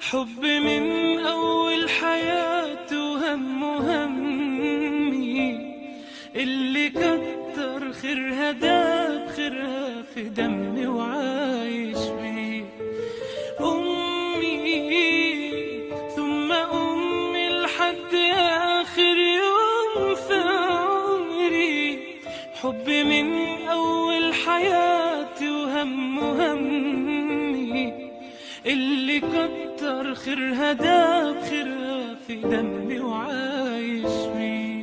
حب من أول حياته همي اللي كتر خيرها داب خيرها في دمي وعايش بيه. أمي ثم أمي لحد آخر يوم في عمري. حب من أول حياتي همي اللي كتر خيرها داب خيرها في دمي وعايش بيه.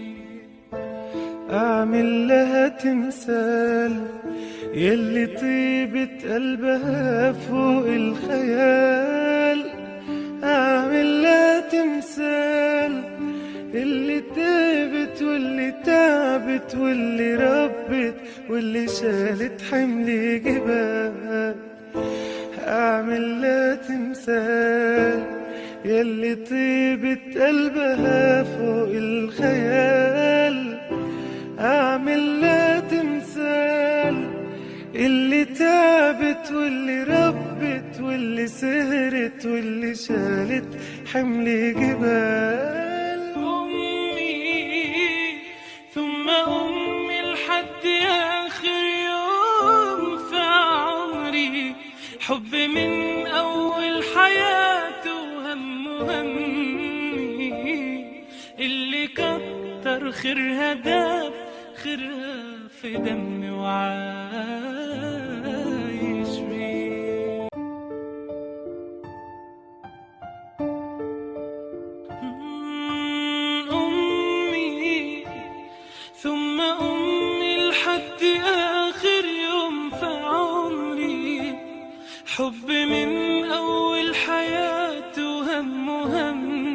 أعمل لها تمثال يلي طيبة قلبها فوق الخيال. أعمل لها تمثال اللي تعبت واللي تعبت واللي ربت واللي شالت حمل جبال. أعمل لها تمثال يلي طيبة قلبها فوق الخيال. أعمل لها تمثال اللي تعبت واللي ربت واللي سهرت واللي شالت حمل جبال. أمي ثم أمي لحد آخر يوم في عمري. حب من أول حياته همي اللي كتر خيرها داب خيرها في دمي وعايش بيه. أمي ثم أمي لحد آخر يوم في عمري. حب من أول حياته همي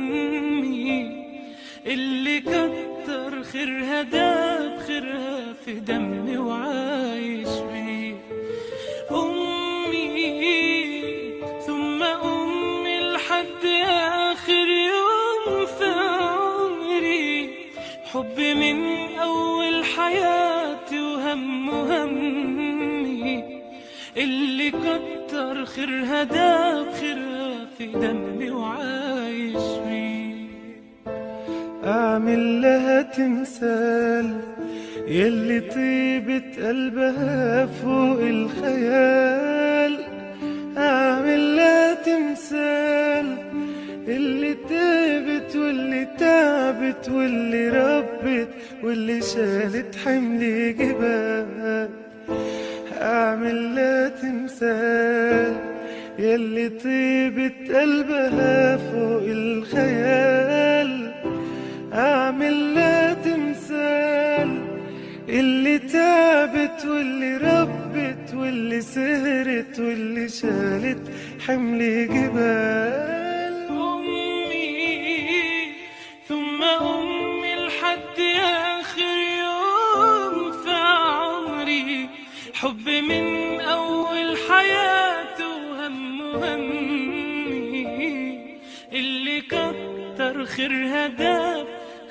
اللي كتر خيرها داب خيرها في دمي وعايش بيه. أمي ثم أمي لحد آخر يوم في عمري. حب من أول حياتي همي اللي كتر خيرها داب خيرها في دمي وعايش بيه. أعمل لها تمثال يلي طيبة قلبها فوق الخيال. أعمل لها تمثال اللي تعبت واللي تعبت واللي ربت واللي شالت حمل جبال. أعمل لها تمثال يلي طيبة قلبها فوق الخيال. أعمل لها تمثال اللي تعبت واللي ربت واللي سهرت واللي شالت حمل جبال. أمي ثم أمي لحد آخر يوم في عمري. حب من أول حياته همي اللي كتر خيرها داب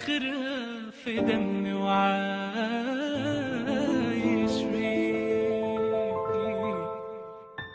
خيرها في دمي وعايش